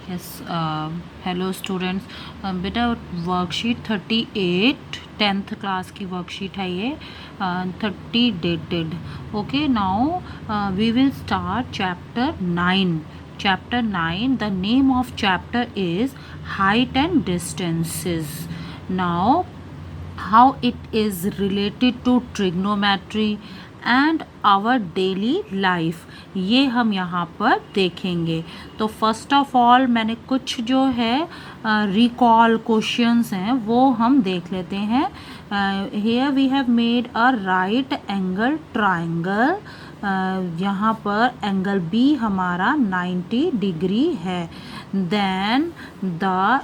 Yes, hello students. बेटा worksheet 38 10th class की worksheet है ये 30 dated. Okay, now we will start chapter 9. Chapter 9, the name of chapter is height and distances. Now how it is related to trigonometry and our daily life, ये हम यहाँ पर देखेंगे. तो first of all मैंने कुछ जो है रिकॉल क्वेश्चंस हैं वो हम देख लेते हैं. Here we have made a right angle triangle. यहाँ पर एंगल बी हमारा 90 डिग्री है. Then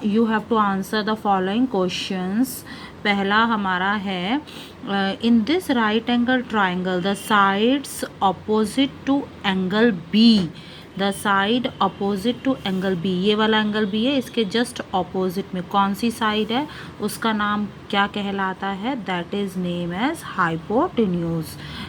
you have to answer the following questions. पहला हमारा है in this right angle triangle the sides opposite to angle B. The side opposite to angle B, ये वाला angle B है, इसके जस्ट अपोजिट में कौन सी साइड है उसका नाम क्या कहलाता है? That is name as hypotenuse.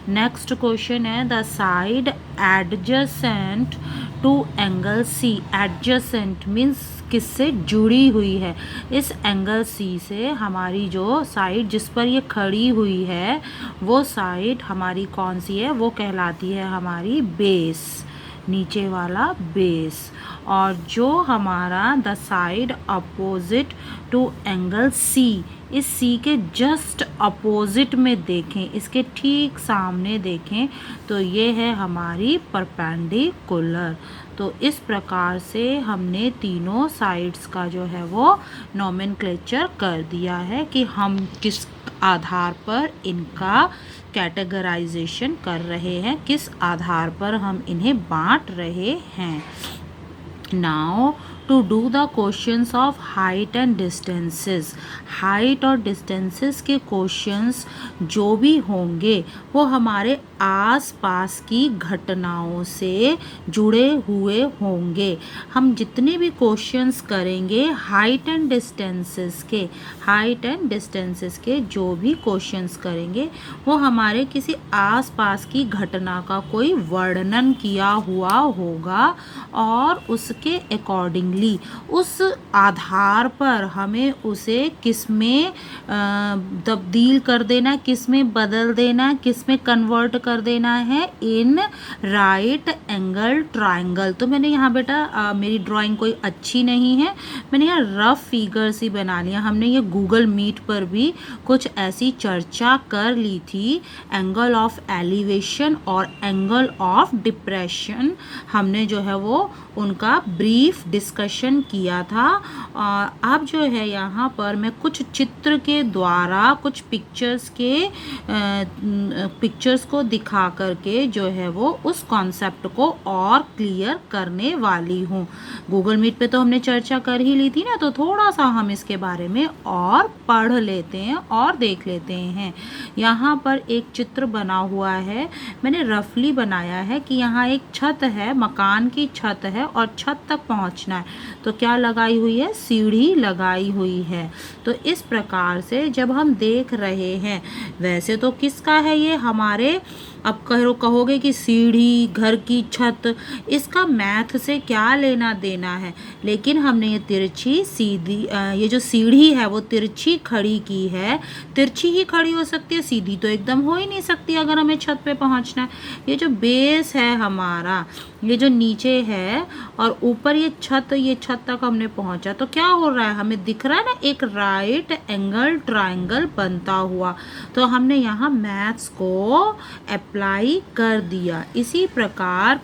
Next question है the side adjacent to angle C. Adjacent means किससे जुड़ी हुई है? इस एंगल सी से हमारी जो साइड जिस पर ये खड़ी हुई है वो साइड हमारी कौन सी है? वो कहलाती है हमारी बेस, नीचे वाला बेस. और जो हमारा the side opposite to angle C, इस सी के जस्ट अपोजिट में देखें, इसके ठीक सामने देखें तो ये है हमारी परपेंडिकुलर. तो इस प्रकार से हमने तीनों साइड्स का जो है वो नोमेनक्लेचर कर दिया है कि हम किस आधार पर इनका कैटेगराइजेशन कर रहे हैं, किस आधार पर हम इन्हें बांट रहे हैं. Now to do the questions of height and distances. Height और डिस्टेंसेस के क्वेश्चंस जो भी होंगे वो हमारे आस पास की घटनाओं से जुड़े हुए होंगे. हम जितने भी क्वेश्चंस करेंगे हाइट एंड डिस्टेंसेस के जो भी क्वेश्चंस करेंगे वो हमारे किसी आस पास की घटना का कोई वर्णन किया हुआ होगा और उसके अकॉर्डिंगली उस आधार पर हमें उसे किस में तब्दील कर देना, किस में बदल देना, किस में कन्वर्ट कर देना है इन राइट एंगल ट्राइंगल. तो मैंने यहाँ बेटा मेरी ड्राइंग कोई अच्छी नहीं है, मैंने यहाँ रफ फिगर्स ही बना लिया. हमने ये गूगल मीट पर भी कुछ ऐसी चर्चा कर ली थी. एंगल ऑफ एलिवेशन और एंगल ऑफ डिप्रेशन हमने जो है वो उनका ब्रीफ डिस्कशन किया था. अब जो है यहाँ पर मैं कुछ चित्र के द्वारा कुछ पिक्चर्स को दिखा करके जो है वो उस कॉन्सेप्ट को और क्लियर करने वाली हूँ. गूगल मीट पे तो हमने चर्चा कर ही ली थी ना, तो थोड़ा सा हम इसके बारे में और पढ़ लेते हैं और देख लेते हैं. यहाँ पर एक चित्र बना हुआ है, मैंने रफली बनाया है कि यहाँ एक छत है, मकान की छत है और छत तक पहुँचना है तो क्या लगाई हुई है? सीढ़ी लगाई हुई है. तो इस प्रकार से जब हम देख रहे हैं, वैसे तो किसका है ये? हमारे, अब कहोगे कि सीढ़ी, घर की छत, इसका मैथ से क्या लेना देना है, लेकिन हमने ये तिरछी सीधी ये जो सीढ़ी है वो तिरछी खड़ी की है. तिरछी ही खड़ी हो सकती है, सीधी तो एकदम हो ही नहीं सकती अगर हमें छत पे पहुंचना है. ये जो बेस है हमारा, ये जो नीचे है और ऊपर ये छत तक हमने पहुंचा तो क्या हो रहा है? हमें दिख रहा है ना एक राइट एंगल ट्राइंगल बनता हुआ. तो हमने यहाँ मैथ्स को अप्लाई कर दिया. इसी प्रकार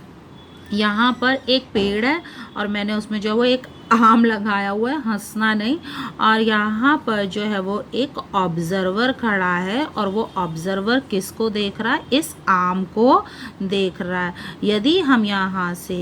यहाँ पर एक पेड़ है और मैंने उसमें जो वो एक आम लगाया हुआ है, हंसना नहीं. और यहाँ पर जो है वो एक ऑब्जर्वर खड़ा है और वो ऑब्जर्वर किसको देख रहा है? इस आम को देख रहा है. यदि हम यहाँ से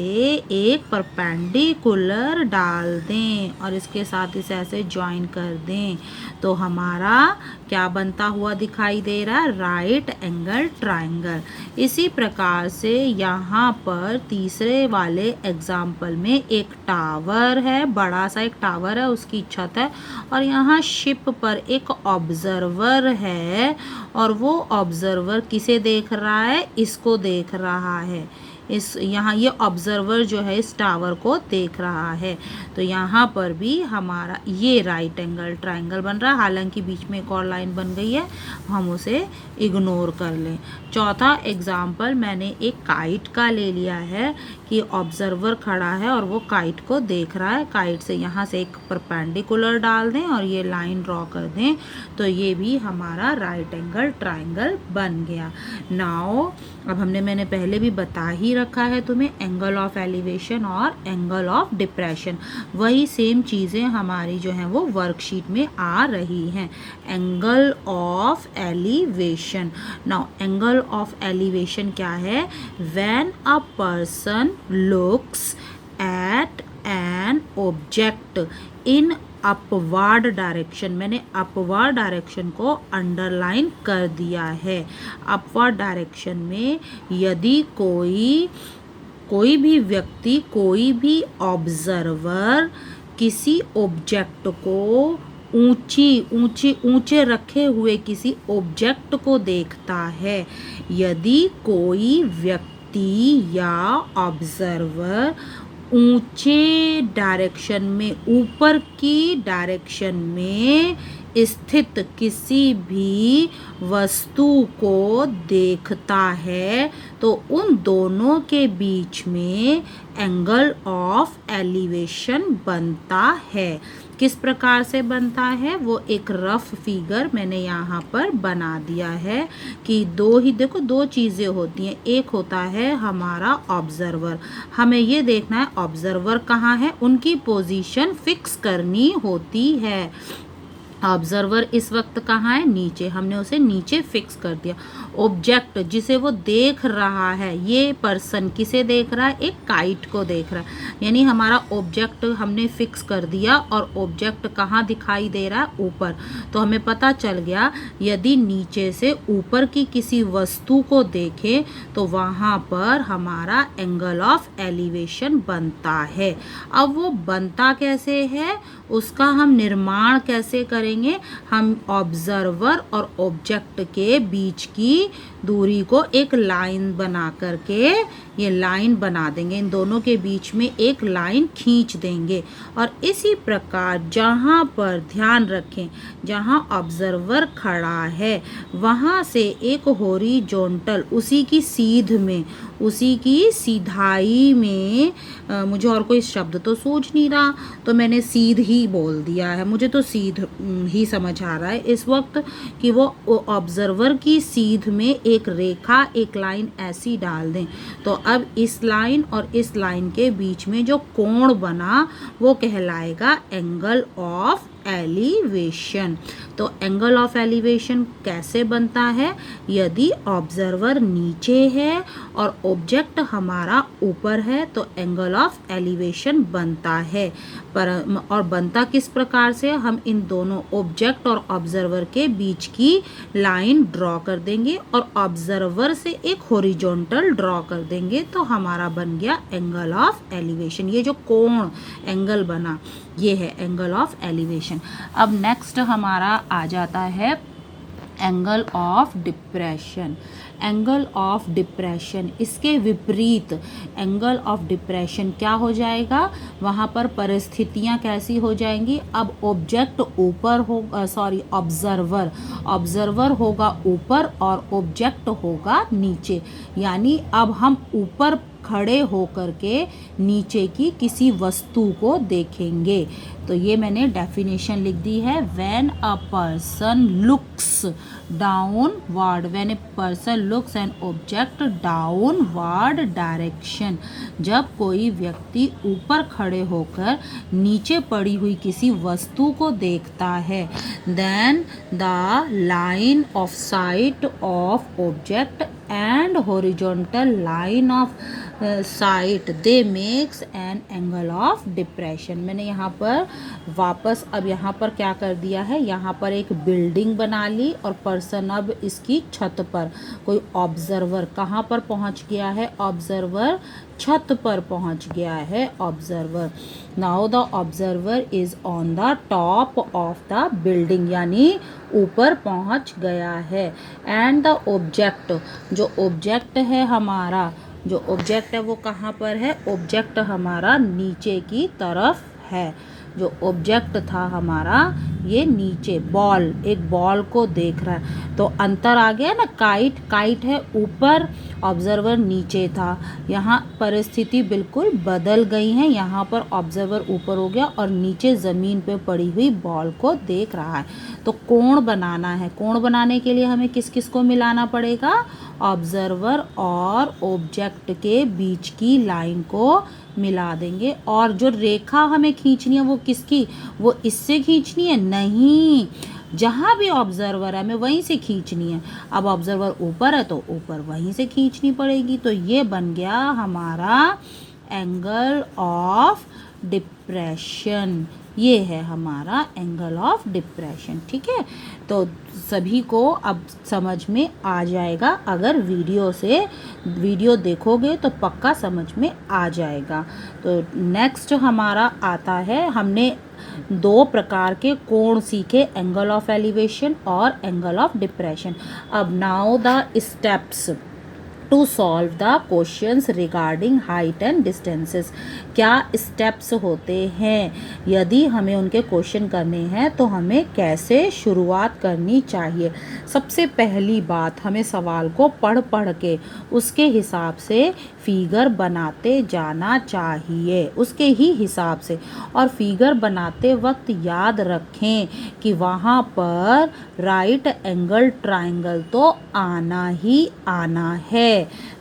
एक परपेंडिकुलर डाल दें और इसके साथ इसे ऐसे ज्वाइन कर दें तो हमारा क्या बनता हुआ दिखाई दे रहा है? Right angle triangle. इसी प्रकार से यहाँ पर तीसरे वाले एग्जाम्पल में एक टावर है, बड़ा सा एक टावर है, उसकी छत है और यहाँ शिप पर एक ऑब्जर्वर है और वो ऑब्जर्वर किसे देख रहा है? इसको देख रहा है. इस यहाँ ये ऑब्जर्वर जो है इस टावर को देख रहा है। तो यहाँ पर भी हमारा ये राइट एंगल ट्राइंगल बन रहा है, हालांकि बीच में एक और लाइन बन गई है, हम उसे इग्नोर कर लें। चौथा एग्जाम्पल मैंने एक काइट का ले लिया है कि ऑब्जर्वर खड़ा है और वो काइट को देख रहा है। काइट से यहाँ से एक परपेंडिकुलर डाल दें और ये लाइन ड्रॉ कर दें, तो ये भी हमारा राइट एंगल ट्राइंगल बन गया। नाउ अब मैंने पहले भी बता ही रखा है तुम्हें, एंगल ऑफ एलिवेशन और एंगल ऑफ डिप्रेशन, वही सेम चीज़ें हमारी जो हैं वो वर्कशीट में आ रही हैं। Angle of elevation, now angle of elevation क्या है? When a person looks at an object in upward direction, मैंने अपवर्ड डायरेक्शन को अंडरलाइन कर दिया है। अपवर्ड डायरेक्शन में यदि कोई भी व्यक्ति, कोई भी ऑब्जर्वर किसी ऑब्जेक्ट को ऊंचे रखे हुए किसी ऑब्जेक्ट को देखता है, यदि कोई व्यक्ति या ऑब्जर्वर ऊंचे डायरेक्शन में, ऊपर की डायरेक्शन में स्थित किसी भी वस्तु को देखता है, तो उन दोनों के बीच में एंगल ऑफ एलिवेशन बनता है। किस प्रकार से बनता है वो एक रफ फिगर मैंने यहाँ पर बना दिया है कि दो चीज़ें होती हैं। एक होता है हमारा ऑब्जर्वर, हमें ये देखना है ऑब्जर्वर कहाँ है, उनकी पोजीशन फिक्स करनी होती है। ऑब्जर्वर इस वक्त कहाँ है? नीचे, हमने उसे नीचे फिक्स कर दिया। ऑब्जेक्ट जिसे वो देख रहा है, ये पर्सन किसे देख रहा है? एक काइट को देख रहा है, यानी हमारा ऑब्जेक्ट हमने फिक्स कर दिया और ऑब्जेक्ट कहाँ दिखाई दे रहा है? ऊपर। तो हमें पता चल गया यदि नीचे से ऊपर की किसी वस्तु को देखें तो वहाँ पर हमारा एंगल ऑफ एलिवेशन बनता है। अब वो बनता कैसे है, उसका हम निर्माण कैसे करेंगे? हम ऑब्जर्वर और ऑब्जेक्ट के बीच की दूरी को एक लाइन बना करके ये लाइन बना देंगे, इन दोनों के बीच में एक लाइन खींच देंगे। और इसी प्रकार जहाँ पर, ध्यान रखें, जहाँ ऑब्जर्वर खड़ा है वहाँ से एक हॉरिजॉन्टल, उसी की सीध में, उसी की सीधाई में, मुझे और कोई शब्द तो सूझ नहीं रहा तो मैंने सीध ही बोल दिया है, मुझे तो सीध ही समझ आ रहा है इस वक्त कि वो ऑब्जर्वर की सीध में एक रेखा, एक लाइन ऐसी डाल दें। तो अब इस लाइन और इस लाइन के बीच में जो कोण बना वो कहलाएगा एंगल ऑफ एलिवेशन। तो एंगल ऑफ एलिवेशन कैसे बनता है? यदि ऑब्जर्वर नीचे है और ऑब्जेक्ट हमारा ऊपर है तो एंगल ऑफ एलिवेशन बनता है। और बनता किस प्रकार से? हम इन दोनों ऑब्जेक्ट और ऑब्जर्वर के बीच की लाइन ड्रॉ कर देंगे और ऑब्जर्वर से एक हॉरिजॉन्टल ड्रॉ कर देंगे, तो हमारा बन गया एंगल ऑफ एलिवेशन। ये जो कोण एंगल बना ये है एंगल ऑफ एलिवेशन। अब नेक्स्ट हमारा आ जाता है angle of depression. Angle of depression, इसके विपरीत एंगल ऑफ डिप्रेशन क्या हो जाएगा? वहाँ पर परिस्थितियाँ कैसी हो जाएंगी? अब ऑब्जेक्ट ऊपर हो, ऑब्जर्वर होगा ऊपर और ऑब्जेक्ट होगा नीचे, यानी अब हम ऊपर खड़े होकर के नीचे की किसी वस्तु को देखेंगे। तो ये मैंने डेफिनेशन लिख दी है। When a person looks downward, when a person looks an object downward direction, जब कोई व्यक्ति ऊपर खड़े होकर नीचे पड़ी हुई किसी वस्तु को देखता है, then the line of sight of object and horizontal line of sight they makes an angle of depression. मैंने यहाँ पर वापस अब यहाँ पर क्या कर दिया है, यहाँ पर एक बिल्डिंग बना ली और पर्सन अब इसकी छत पर, कोई ऑब्जर्वर कहाँ पर पहुँच गया है? ऑब्जर्वर छत पर पहुँच गया है observer. Now the observer is on the top of the building, यानी ऊपर पहुँच गया है। एंड द ऑब्जेक्ट, जो ऑब्जेक्ट है हमारा जो ऑब्जेक्ट है वो कहाँ पर है, ऑब्जेक्ट हमारा नीचे की तरफ है। जो ऑब्जेक्ट था हमारा ये नीचे, बॉल, एक बॉल को देख रहा है। तो अंतर आ गया ना, काइट है ऊपर, ऑब्जर्वर नीचे था। यहाँ परिस्थिति बिल्कुल बदल गई है, यहाँ पर ऑब्जर्वर ऊपर हो गया और नीचे ज़मीन पे पड़ी हुई बॉल को देख रहा है। तो कोण बनाना है, कोण बनाने के लिए हमें किस किस को मिलाना पड़ेगा, ऑब्जर्वर और ऑब्जेक्ट के बीच की लाइन को मिला देंगे। और जो रेखा हमें खींचनी है वो किसकी, वो इससे खींचनी है, नहीं, जहाँ भी ऑब्जर्वर है हमें वहीं से खींचनी है। अब ऑब्जर्वर ऊपर है तो ऊपर वहीं से खींचनी पड़ेगी। तो ये बन गया हमारा एंगल ऑफ डिप्रेशन, ये है हमारा एंगल ऑफ डिप्रेशन। ठीक है, तो सभी को अब समझ में आ जाएगा, अगर वीडियो देखोगे तो पक्का समझ में आ जाएगा। तो नेक्स्ट हमारा आता है, हमने 2 प्रकार के कोण सीखे, एंगल ऑफ एलिवेशन और एंगल ऑफ डिप्रेशन। अब now the steps to solve the questions regarding height and distances. क्या स्टेप्स होते हैं, यदि हमें उनके क्वेश्चन करने हैं तो हमें कैसे शुरुआत करनी चाहिए। सबसे पहली बात, हमें सवाल को पढ़ के उसके हिसाब से फिगर बनाते जाना चाहिए, उसके ही हिसाब से। और फिगर बनाते वक्त याद रखें कि वहाँ पर राइट एंगल ट्रायंगल तो आना ही आना है।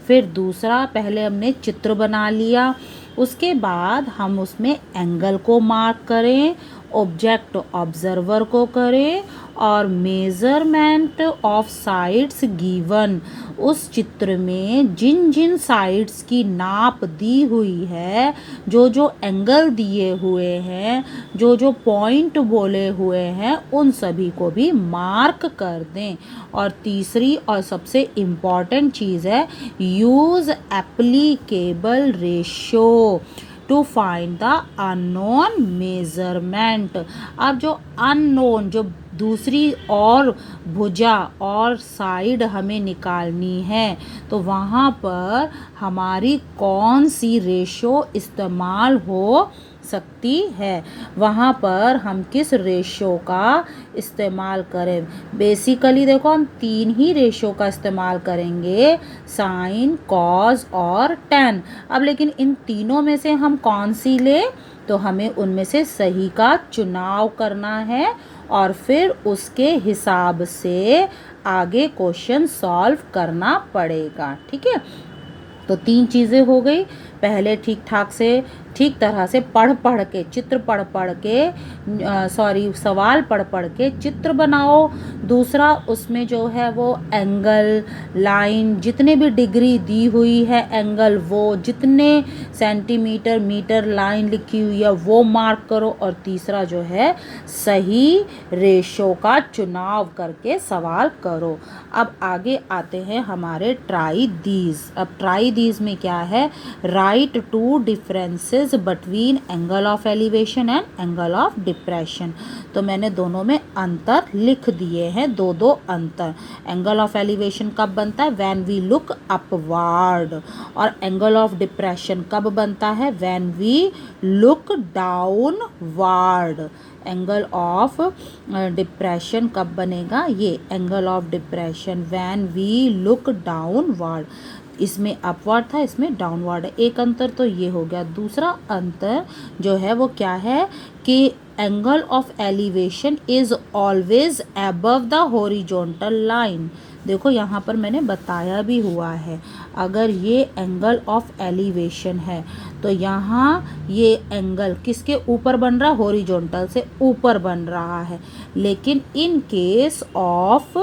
फिर दूसरा, पहले हमने चित्र बना लिया, उसके बाद हम उसमें एंगल को मार्क करें, ऑब्जेक्ट ऑब्जर्वर को करें और मेज़रमेंट ऑफ साइड्स गिवन, उस चित्र में जिन जिन साइड्स की नाप दी हुई है, जो जो एंगल दिए हुए हैं, जो जो पॉइंट बोले हुए हैं, उन सभी को भी मार्क कर दें। और तीसरी और सबसे इम्पॉर्टेंट चीज़ है, use applicable ratio two find the unknown measurement. अब जो अननोन, जो दूसरी और भुजा और साइड हमें निकालनी है, तो वहाँ पर हमारी कौन सी रेशो इस्तेमाल हो सकती है, वहाँ पर हम किस रेशो का इस्तेमाल करें। बेसिकली देखो, हम 3 ही रेशो का इस्तेमाल करेंगे, साइन, कॉस और टेन। अब लेकिन इन तीनों में से हम कौन सी ले, तो हमें उनमें से सही का चुनाव करना है और फिर उसके हिसाब से आगे क्वेश्चन सॉल्व करना पड़ेगा। ठीक है, तो 3 चीज़ें हो गई। पहले ठीक तरह से पढ़ के, चित्र पढ़ के सवाल पढ़ के चित्र बनाओ। दूसरा, उसमें जो है वो एंगल, लाइन, जितने भी डिग्री दी हुई है एंगल, वो जितने सेंटीमीटर, मीटर लाइन लिखी हुई है वो मार्क करो। और तीसरा जो है, सही रेशो का चुनाव करके सवाल करो। अब आगे आते हैं हमारे ट्राई दीज। अब ट्राई दीज में क्या है, right 2 differences between angle of elevation and angle of depression. तो मैंने दोनों में अंतर लिख दिए हैं, 2 अंतर। एंगल ऑफ एलिवेशन कब बनता है, व्हेन वी लुक अपवर्ड। और एंगल ऑफ डिप्रेशन कब बनता है, when we look downward. Angle of depression कब बनेगा, ये angle of depression when we look downward. इसमें अपवर्ड था, इसमें डाउनवर्ड है। एक अंतर तो ये हो गया। दूसरा अंतर जो है वो क्या है कि angle of elevation is always above the horizontal line. देखो यहाँ पर मैंने बताया भी हुआ है, अगर ये एंगल ऑफ एलिवेशन है तो यहाँ ये एंगल किसके ऊपर बन रहा है, हॉरिजॉन्टल से ऊपर बन रहा है। लेकिन in case of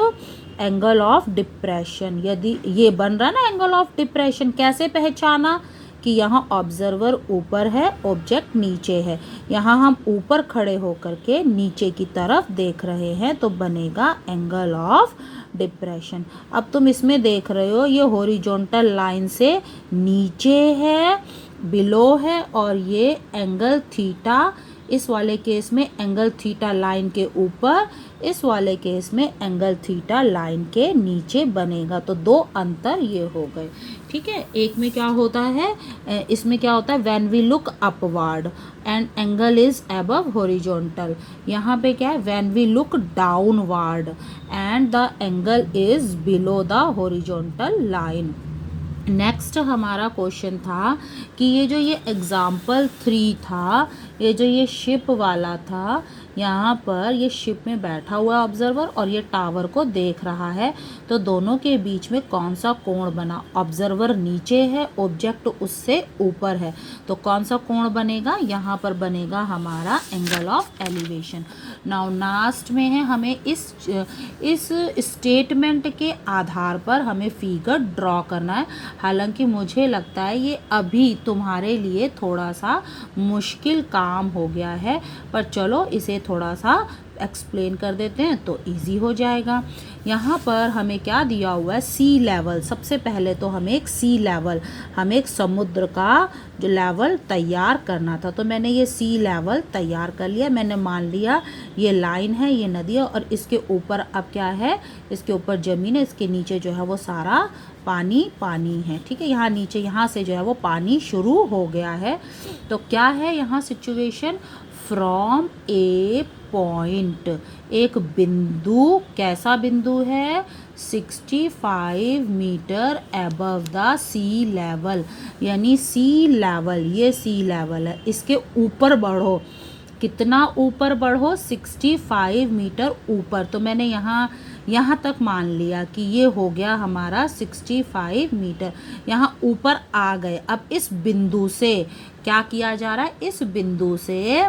angle of depression, यदि ये बन रहा ना एंगल ऑफ डिप्रेशन, कैसे पहचाना कि यहाँ ऑब्जर्वर ऊपर है, ऑब्जेक्ट नीचे है। यहाँ हम ऊपर खड़े होकर के नीचे की तरफ देख रहे हैं तो बनेगा एंगल ऑफ डिप्रेशन। अब तुम इसमें देख रहे हो ये हॉरिजॉन्टल लाइन से नीचे है बिलो है और ये एंगल थीटा, इस वाले केस में एंगल थीटा लाइन के ऊपर, इस वाले केस में एंगल थीटा लाइन के नीचे बनेगा। तो दो अंतर ये हो गए, ठीक है। एक में क्या होता है, इसमें क्या होता है, when we look upward and angle is above horizontal. यहाँ पे क्या है, when we look downward and the angle is below the horizontal line. Next हमारा क्वेश्चन था कि ये एग्जाम्पल 3 था, ये शिप वाला था, यहाँ पर ये शिप में बैठा हुआ ऑब्जर्वर और ये टावर को देख रहा है। तो दोनों के बीच में कौन सा कोण बना, ऑब्जर्वर नीचे है, ऑब्जेक्ट उससे ऊपर है, तो कौन सा कोण बनेगा, यहाँ पर बनेगा हमारा angle of elevation. Now last में है, हमें इस स्टेटमेंट के आधार पर हमें फिगर ड्रॉ करना है। हालांकि मुझे लगता है ये अभी तुम्हारे लिए थोड़ा सा मुश्किल काम हो गया है, पर चलो इसे थोड़ा सा एक्सप्लेन कर देते हैं तो इजी हो जाएगा। यहाँ पर हमें क्या दिया हुआ है, सी लेवल। सबसे पहले तो हमें एक सी लेवल, हमें एक समुद्र का जो लेवल तैयार करना था। तो मैंने ये सी लेवल तैयार कर लिया। मैंने मान लिया ये लाइन है, ये नदी है और इसके ऊपर अब क्या है, इसके ऊपर ज़मीन है, इसके नीचे जो है वो सारा पानी पानी है, ठीक है। यहाँ नीचे, यहाँ से जो है वो पानी शुरू हो गया है। तो क्या है यहाँ सिचुएशन, फ्रॉम ए पॉइंट, एक बिंदु, कैसा बिंदु है, 65 metre above the sea level, यानी सी लेवल, ये सी लेवल है, इसके ऊपर बढ़ो। कितना ऊपर बढ़ो, 65 मीटर ऊपर। तो मैंने यहाँ तक मान लिया कि ये हो गया हमारा 65 मीटर, यहाँ ऊपर आ गए। अब इस बिंदु से क्या किया जा रहा है, इस बिंदु से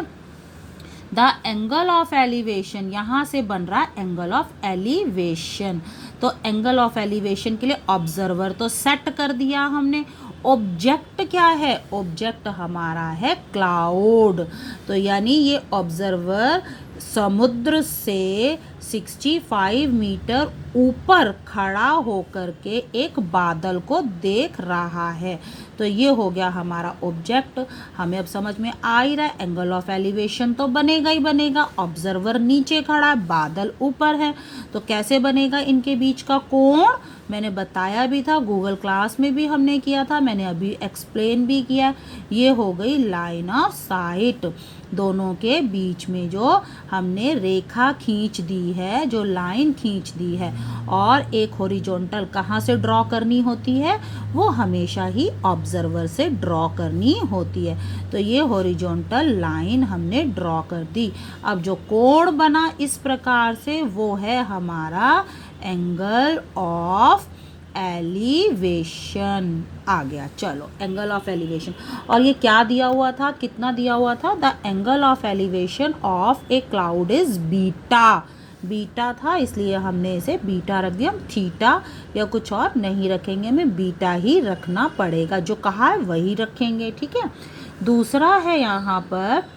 द एंगल ऑफ एलिवेशन, यहाँ से बन रहा है एंगल ऑफ एलिवेशन। तो एंगल ऑफ एलिवेशन के लिए ऑब्जर्वर तो सेट कर दिया हमने। ऑब्जेक्ट क्या है, ऑब्जेक्ट हमारा है क्लाउड। तो यानी ये ऑब्जर्वर समुद्र से 65 मीटर ऊपर खड़ा होकर के एक बादल को देख रहा है। तो ये हो गया हमारा ऑब्जेक्ट। हमें अब समझ में आ ही रहा है, एंगल ऑफ एलिवेशन तो बनेगा ही बनेगा। ऑब्जर्वर नीचे खड़ा है, बादल ऊपर है, तो कैसे बनेगा इनके बीच का कोण, मैंने बताया भी था, गूगल क्लास में भी हमने किया था, मैंने अभी एक्सप्लेन भी किया। ये हो गई लाइन ऑफ साइट, दोनों के बीच में जो हमने रेखा खींच दी है, जो लाइन खींच दी है। और एक हॉरिजॉन्टल कहाँ से ड्रॉ करनी होती है, वो हमेशा ही ऑब्जर्वर से ड्रॉ करनी होती है। तो ये हॉरिजॉन्टल लाइन हमने ड्रॉ कर दी। अब जो कोण बना इस प्रकार से, वो है हमारा एंगल ऑफ एलिवेशन आ गया। चलो एंगल ऑफ एलिवेशन, और ये क्या दिया हुआ था, कितना दिया हुआ था, the angle of elevation of A cloud is beta. Beta था इसलिए हमने इसे बीटा रख दिया। हम थीटा या कुछ और नहीं रखेंगे, हमें बीटा ही रखना पड़ेगा, जो कहा है वही रखेंगे, ठीक है। दूसरा है यहाँ पर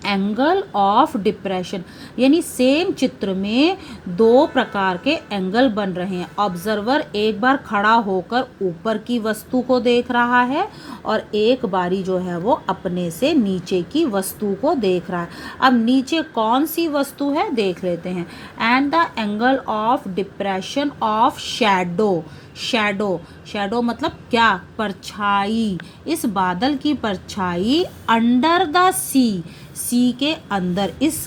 एंगल ऑफ डिप्रेशन, यानी सेम चित्र में दो प्रकार के एंगल बन रहे हैं। ऑब्जर्वर एक बार खड़ा होकर ऊपर की वस्तु को देख रहा है और एक बारी जो है वो अपने से नीचे की वस्तु को देख रहा है। अब नीचे कौन सी वस्तु है देख लेते हैं। And the angle of depression of shadow, shadow मतलब क्या, परछाई, इस बादल की परछाई अंडर द सी के अंदर, इस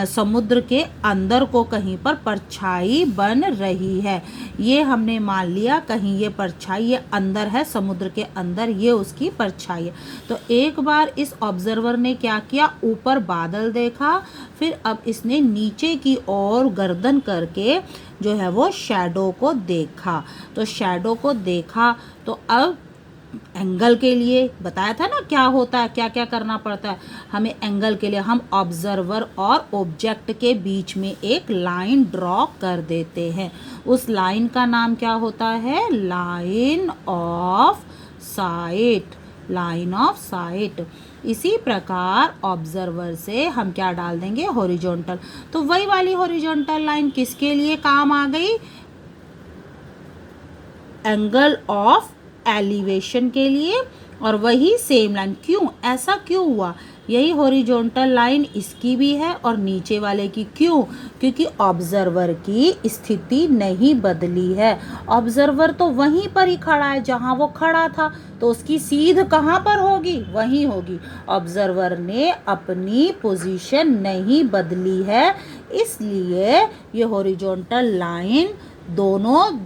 समुद्र के अंदर को कहीं पर परछाई बन रही है। ये हमने मान लिया कहीं ये परछाई ये अंदर है, समुद्र के अंदर ये उसकी परछाई है। तो एक बार इस ऑब्जर्वर ने क्या किया, ऊपर बादल देखा, फिर अब इसने नीचे की ओर गर्दन करके जो है वो शैडो को देखा। तो शैडो को देखा तो अब एंगल के लिए बताया था ना क्या होता है, क्या क्या करना पड़ता है हमें एंगल के लिए। हम ऑब्जर्वर और ऑब्जेक्ट के बीच में एक लाइन ड्रॉ कर देते हैं। उस लाइन का नाम क्या होता है, line of site, line of site. इसी प्रकार ऑब्जर्वर से हम क्या डाल देंगे, हॉरिजॉन्टल। तो वही वाली हॉरिजॉन्टल लाइन किसके लिए काम आ गई, एंगल ऑफ एलिवेशन के लिए। और वही सेम लाइन, क्यों ऐसा क्यों हुआ, यही हॉरिजॉन्टल लाइन इसकी भी है और नीचे वाले की, क्यों, क्योंकि ऑब्जर्वर की स्थिति नहीं बदली है। ऑब्जर्वर तो वहीं पर ही खड़ा है जहां वो खड़ा था, तो उसकी सीध कहाँ पर होगी, वहीं होगी। ऑब्जर्वर ने अपनी पोजीशन नहीं बदली है, इसलिए ये हॉरिजॉन्टल लाइन दोनों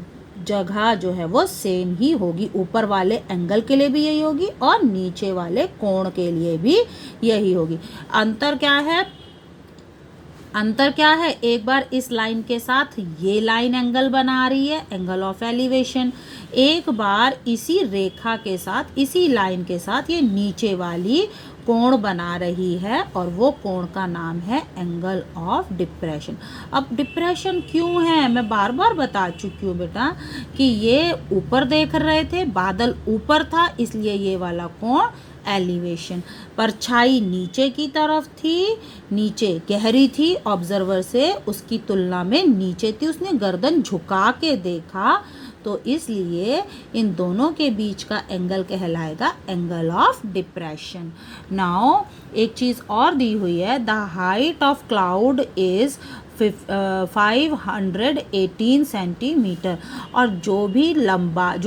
जगह जो है वो सेम ही होगी। ऊपर वाले एंगल के लिए भी यही होगी और नीचे वाले कोण के लिए भी यही होगी। अंतर क्या है, अंतर क्या है, एक बार इस लाइन के साथ ये लाइन एंगल बना रही है, एंगल ऑफ एलिवेशन। एक बार इसी रेखा के साथ, इसी लाइन के साथ ये नीचे वाली कोण बना रही है और वो कोण का नाम है एंगल ऑफ डिप्रेशन। अब डिप्रेशन क्यों है, मैं बार बार बता चुकी हूँ बेटा कि ये ऊपर देख रहे थे, बादल ऊपर था, इसलिए ये वाला कोण एलिवेशन। परछाई नीचे की तरफ थी, नीचे गहरी थी, ऑब्जर्वर से उसकी तुलना में नीचे थी, उसने गर्दन झुका के देखा, तो इसलिए इन दोनों के बीच का एंगल कहलाएगा एंगल ऑफ डिप्रेशन। नाउ एक चीज़ और दी हुई है, the height of cloud is 518 centimetre. और जो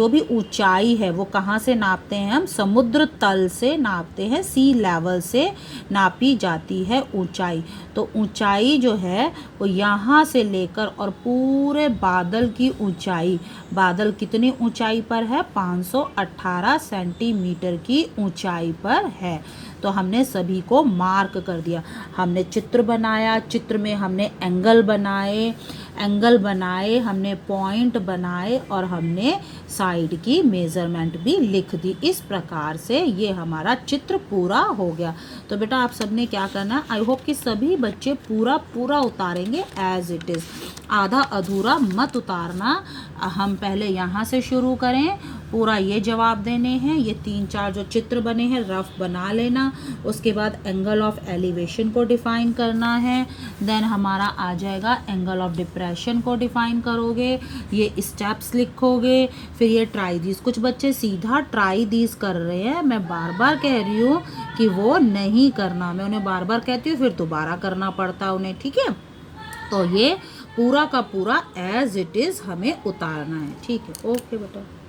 भी ऊंचाई है वो कहाँ से नापते हैं हम, समुद्र तल से नापते हैं, सी लेवल से नापी जाती है ऊंचाई। तो ऊंचाई जो है वो यहाँ से लेकर और पूरे बादल की ऊंचाई, बादल कितनी ऊंचाई पर है, 518 सेंटीमीटर की ऊंचाई पर है। तो हमने सभी को मार्क कर दिया, हमने चित्र बनाया, चित्र में हमने एंगल बनाए, हमने पॉइंट बनाए और हमने साइड की मेज़रमेंट भी लिख दी। इस प्रकार से ये हमारा चित्र पूरा हो गया। तो बेटा आप सबने क्या करना है, आई होप कि सभी बच्चे पूरा उतारेंगे एज इट इज़, आधा अधूरा मत उतारना। हम पहले यहाँ से शुरू करें, पूरा ये जवाब देने हैं, ये 3-4 जो चित्र बने हैं रफ बना लेना, उसके बाद एंगल ऑफ एलिवेशन को डिफ़ाइन करना है, देन हमारा आ जाएगा एंगल ऑफ डिप्रेशन को डिफ़ाइन करोगे, ये स्टेप्स लिखोगे, फिर ये ट्राई दीज। कुछ बच्चे सीधा ट्राई दीज कर रहे हैं, मैं बार बार कह रही हूँ कि वो नहीं करना, मैं उन्हें बार बार कहती हूँ फिर दोबारा करना पड़ता है उन्हें, ठीक है। तो ये पूरा का पूरा एज इट इज़ हमें उतारना है, ठीक है। ओके बेटा।